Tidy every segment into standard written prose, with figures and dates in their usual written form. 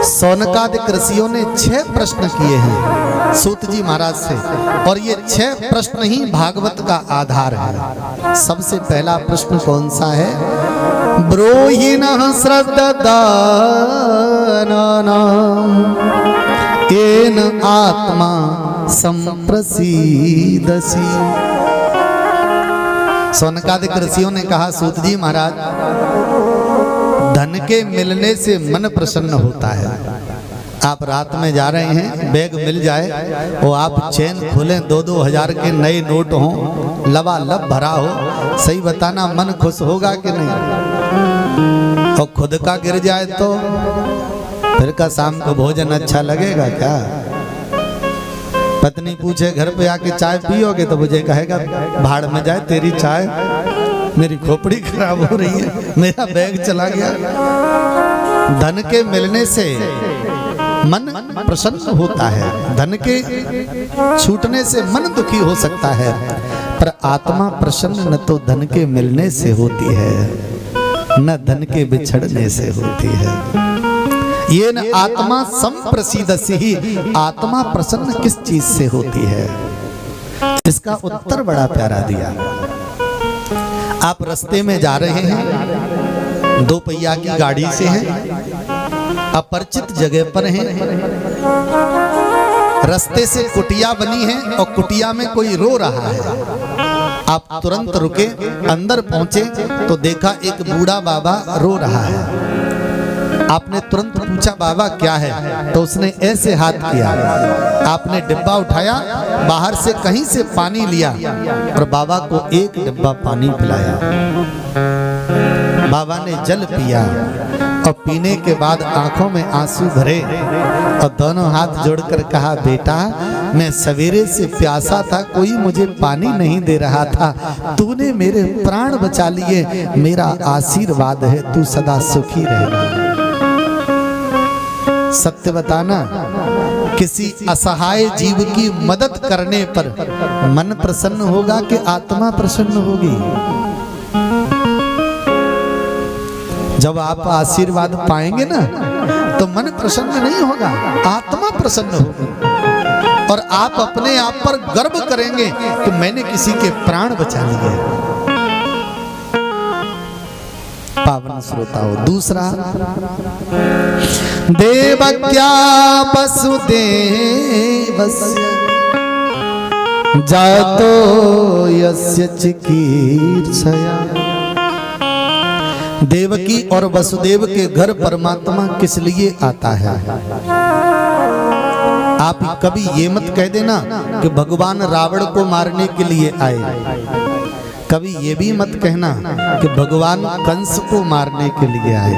सौनकादिक ऋषियों ने 6 प्रश्न किए हैं सूत जी महाराज से, और ये 6 प्रश्न ही भागवत का आधार है। सबसे पहला प्रश्न कौन सा है? ब्रूहिणः श्रद्धानानां येन आत्मा संप्रसीदसि। सौनकादिक ऋषियों ने कहा, सूत जी महाराज, धन के मिलने से मन प्रसन्न होता है। आप रात में जा रहे हैं, बैग मिल जाए और आप चैन खोलें, 2-2 हजार के नए नोट हों, लबालब भरा हो, सही बताना मन खुश होगा कि नहीं? और खुद का गिर जाए तो फिर का शाम को भोजन अच्छा लगेगा क्या? पत्नी पूछे घर पे आके चाय पियोगे, तो मुझे कहेगा भाड़ में जाए तेरी चाय, मेरी खोपड़ी खराब हो रही है, मेरा बैग चला गया। धन के मिलने से मन प्रसन्न होता है, धन के छूटने से मन दुखी हो सकता है, पर आत्मा प्रसन्न न तो धन के मिलने से होती है न धन के बिछड़ने से होती है। ये न आत्मा संप्रसीदसि ही, आत्मा प्रसन्न किस चीज से होती है? इसका उत्तर बड़ा प्यारा दिया। आप रास्ते में जा रहे हैं, 2 पहिया की गाड़ी से हैं, अपरिचित जगह पर हैं, रास्ते से कुटिया बनी है और कुटिया में कोई रो रहा है। आप तुरंत रुके, अंदर पहुंचे तो देखा एक बूढ़ा बाबा रो रहा है। आपने तुरंत पूछा, बाबा क्या है? तो उसने ऐसे हाथ किया। आपने डिब्बा उठाया, बाहर से कहीं से पानी लिया और बाबा को एक डिब्बा पानी पिलाया। बाबा ने जल पिया और पीने के बाद आंखों में आंसू भरे और दोनों हाथ जोड़कर कहा, बेटा मैं सवेरे से प्यासा था, कोई मुझे पानी नहीं दे रहा था, तूने मेरे प्राण बचा लिए, मेरा आशीर्वाद है, तू सदा सुखी रहेगा। सत्य बताना, किसी असहाय जीव की मदद करने पर मन प्रसन्न होगा कि आत्मा प्रसन्न होगी? जब आप आशीर्वाद पाएंगे ना तो मन प्रसन्न नहीं होगा, आत्मा प्रसन्न होगी और आप अपने आप पर गर्व करेंगे कि मैंने किसी के प्राण बचा लिए। पावन श्रोताओं, दूसरा, देवक्या वसुदेवस्य जातो यस्य चिकीर्षया। देवकी और वसुदेव के घर परमात्मा किस लिए आता है? आप कभी ये मत कह देना कि भगवान रावण को मारने के लिए आए, कभी ये भी मत कहना कि भगवान कंस को मारने के लिए आए।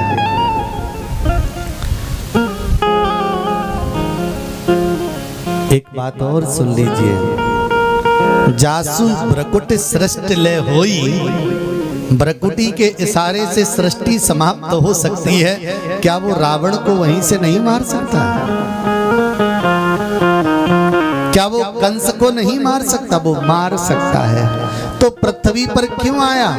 एक बात और सुन लीजिए, जासु ब्रकुट सृष्टि लय होई, ब्रकुटी के इशारे से सृष्टि समाप्त हो सकती है, क्या वो रावण को वहीं से नहीं मार सकता? क्या वो कंस को नहीं मार सकता? वो मार सकता है। तो पृथ्वी पर क्यों आया?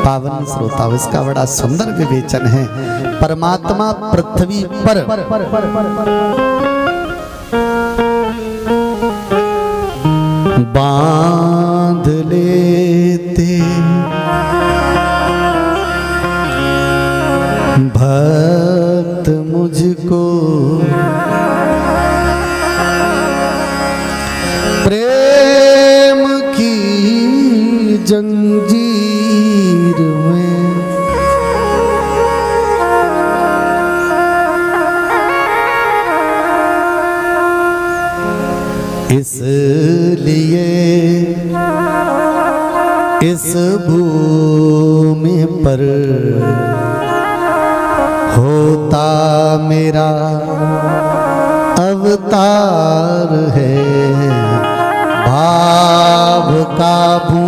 पावन श्रोता, इसका बड़ा सुंदर विवेचन है। परमात्मा पृथ्वी पर बांध लेते भक्त मुझको, प्रेम की जंजीर में इसलिए इस भूमि पर होता मेरा अवतार है, भाव काबू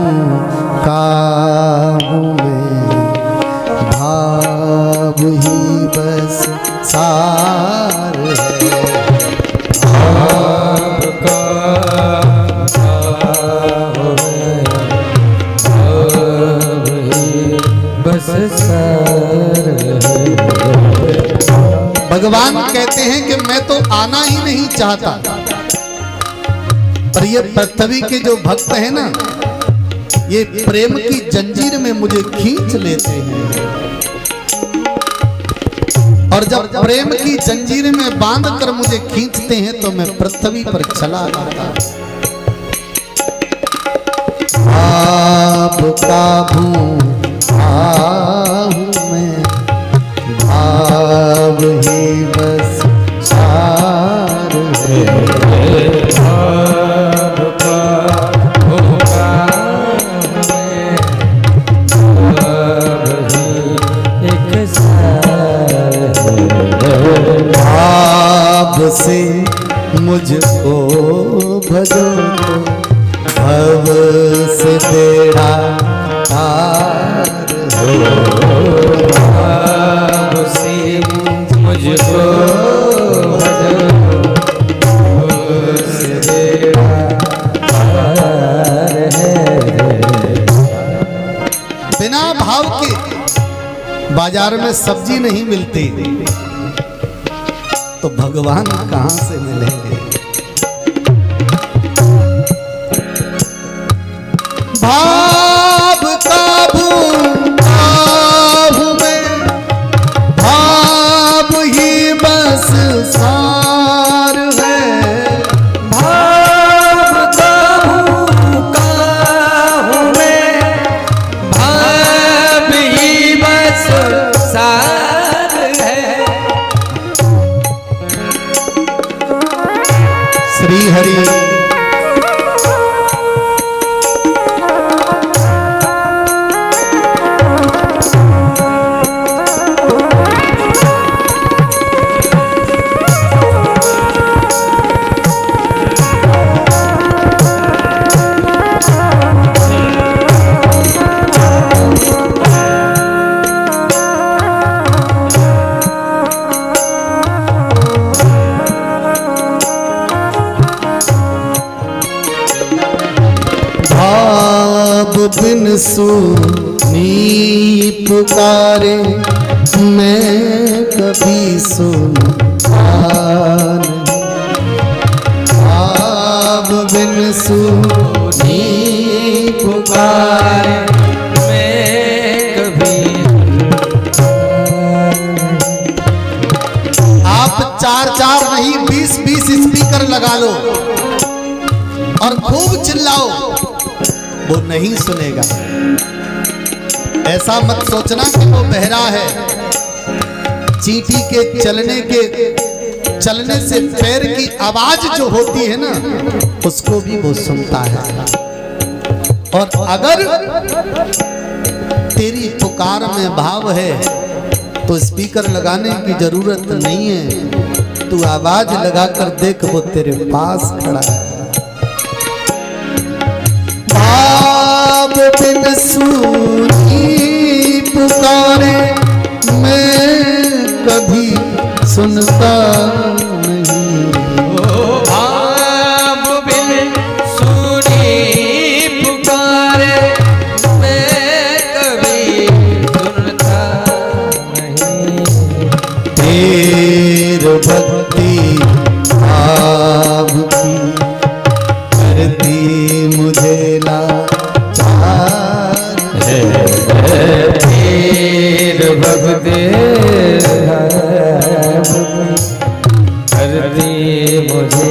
काबू में, भाव ही बस सार है, भाव का काबू में, भाव ही बस सार है। भगवान कहते हैं कि मैं तो आना ही नहीं चाहता, पर ये पृथ्वी के जो भक्त हैं ना, ये प्रेम की जंजीर में मुझे खींच लेते हैं, और जब प्रेम की जंजीर में बांध कर मुझे खींचते हैं तो मैं पृथ्वी पर चला जाता। आपका हूँ मैं, भाव ही बस सार है। से मुझको भजो भव से बेड़ा पार हो, भाव से मुझको भजो भव से बेड़ा पार है। बिना भाव के बाजार में सब्जी नहीं मिलती, तो भगवान कहां से मिलेंगे। भाव काबू में, भाव ही बस सार है। भाव काबू में, भाव ही बस सार है। श्री हरि बिन सुनी पुकारे मैं कभी सुनता नहीं। भाव बिन सुनी पुकारे मैं कभी। आप 4-4 नहीं 20-20 स्पीकर लगा लो और खूब चिल्लाओ, वो नहीं सुनेगा। ऐसा मत सोचना कि वो बहरा है। चींटी के चलने से पैर की आवाज जो होती है ना, उसको भी वो सुनता है। और अगर तेरी पुकार में भाव है तो स्पीकर लगाने की जरूरत नहीं है। तू आवाज लगाकर देख, वो तेरे पास खड़ा है। भाव बिन सुनी पुकारे मैं कभी सुनता नहीं। भाव बिन सुनी पुकारे मैं कभी सुनता नहीं। तेर भक्ति भाव की करती मुझे लाचार है। तेर भक्ति करती मुझे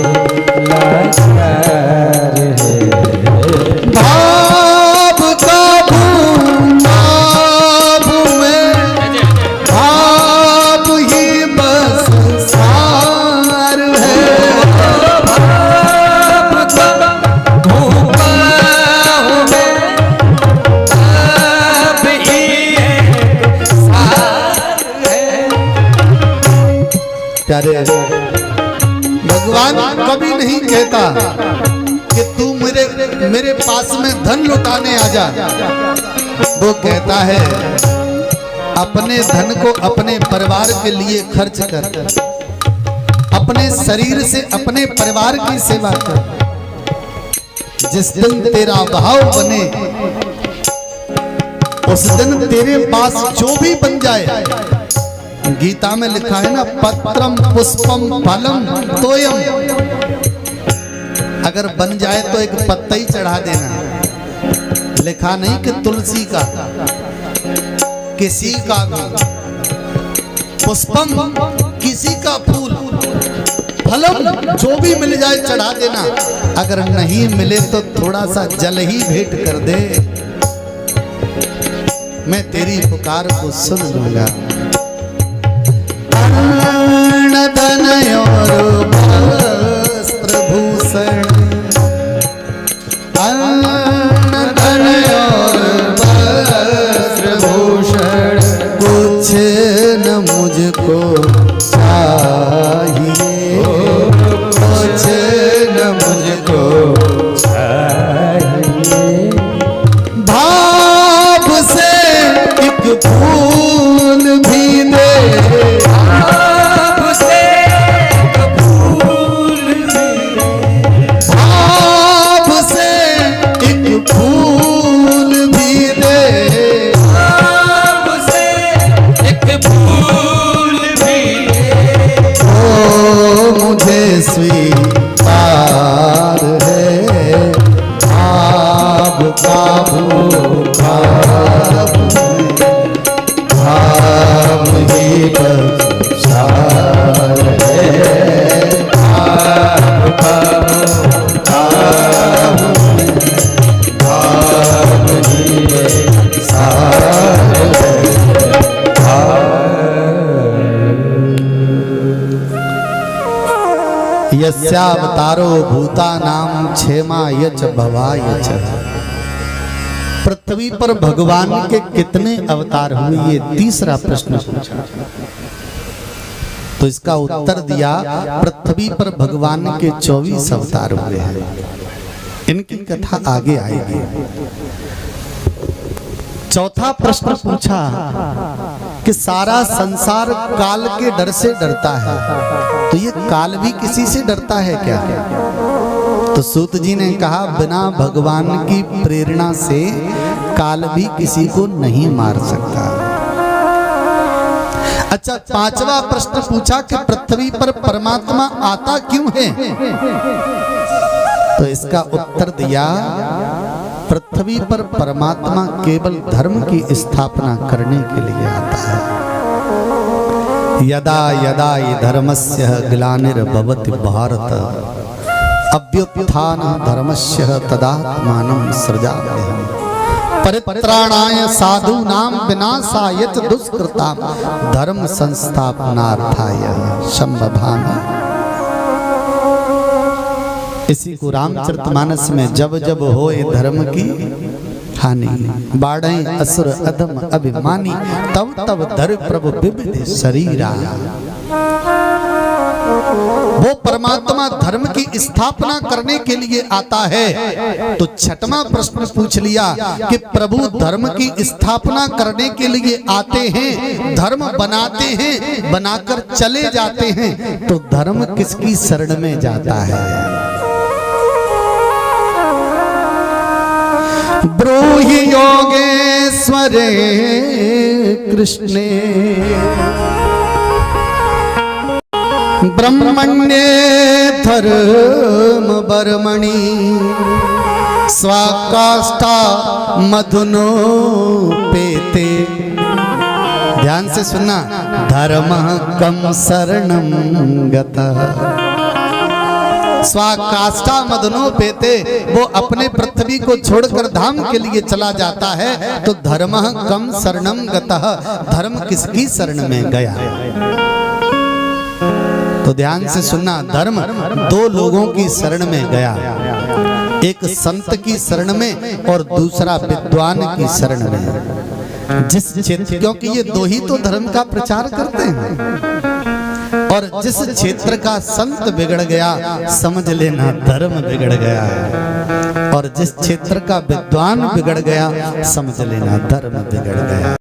लाचार है। भाव काबू में, भाव ही बस सार है। भाव काबू में, भाव ही सार है। प्यारे, भगवान कभी नहीं कहता कि तू मेरे पास में धन लुटाने आ जा। वो कहता है अपने धन को अपने परिवार के लिए खर्च कर, अपने शरीर से अपने परिवार की सेवा कर। जिस दिन तेरा भाव बने, उस दिन तेरे पास जो भी बन जाए गीता में लिखा है ना, पत्रम पुष्पम फलम तोयम। अगर बन जाए तो एक पत्ता ही चढ़ा देना। लिखा नहीं कि तुलसी का, किसी का भी, पुष्पम किसी का फूल, फलम जो भी मिल जाए चढ़ा देना। अगर नहीं मिले तो थोड़ा सा जल ही भेंट कर दे, मैं तेरी पुकार को सुन लूंगा। अन्न धन और वस्त्र भूषण, अन्न धन और वस्त्र भूषण, कुछ न मुझको चाहिए, कुछ न मुझको चाहिए। भाव से एक फूल भी दे, भाव से एक फूल भी दे, भाव से एक फूल भी दे, भाव से एक फूल भी दे। ओ मुझे स्वीकार है आपका भाव, भाव ही बसार है आपका भाव, भाव ही बसार है। यस्यावतारो भूतानां क्षेमाय च भवाय च। पृथ्वी पर भगवान के कितने अवतार हुए, ये तीसरा प्रश्न पूछा। तो इसका उत्तर दिया, पृथ्वी पर भगवान के 24 अवतार हुए हैं। इनकी कथा आगे आएगी। चौथा प्रश्न पूछा कि सारा संसार काल के डर से डरता है, तो ये काल भी किसी से डरता है क्या? तो सूत जी ने कहा, बिना भगवान की प्रेरणा से काल भी किसी को नहीं मार सकता। अच्छा, पांचवा प्रश्न पूछा कि पृथ्वी पर परमात्मा आता क्यों है? तो इसका उत्तर दिया, पृथ्वी पर परमात्मा केवल धर्म की स्थापना करने के लिए आता है। यदा यदा हि धर्मस्य ग्लानिर्भवति भारत, अभ्युत्थान धर्मस्य तदात्मानं सृजाम्यहम्। परित्राणाय साधूनां विनाशाय च दुष्कृतां, धर्म संस्थापनार्थाय संभवामि। इसी को रामचरितमानस में जब जब होए धर्म की हानि, बाढ़े असुर अधम अभिमानी, तब तब धर प्रभु विविध शरीरा। वो परमात्मा धर्म की स्थापना करने के लिए आता है। तो छठवां प्रश्न पूछ लिया कि प्रभु धर्म की स्थापना करने के लिए आते हैं, धर्म बनाते हैं, बनाकर चले जाते हैं, तो धर्म किसकी शरण में जाता है? ब्रूहि योगेश्वरे कृष्णे ब्रह्मण्ये धर्म बर्मणि, स्वाकाष्ठा मधुनो पेते। ध्यान से सुनना, धर्म कम शरणं गतः। स्वाकाष्ठा मदनो पेते, वो अपने पृथ्वी को छोड़कर धाम के लिए चला जाता है। तो धर्म कम शरणं गतः, धर्म किसकी शरण में गया? तो ध्यान से सुनना, धर्म दो लोगों की शरण में गया, एक संत की शरण में और दूसरा विद्वान की शरण में। जिस क्षेत्र, क्योंकि ये दो ही तो धर्म का प्रचार करते हैं, और जिस क्षेत्र का संत बिगड़ गया, समझ लेना धर्म बिगड़ गया है, और जिस क्षेत्र का विद्वान बिगड़ गया, समझ लेना धर्म बिगड़ गया।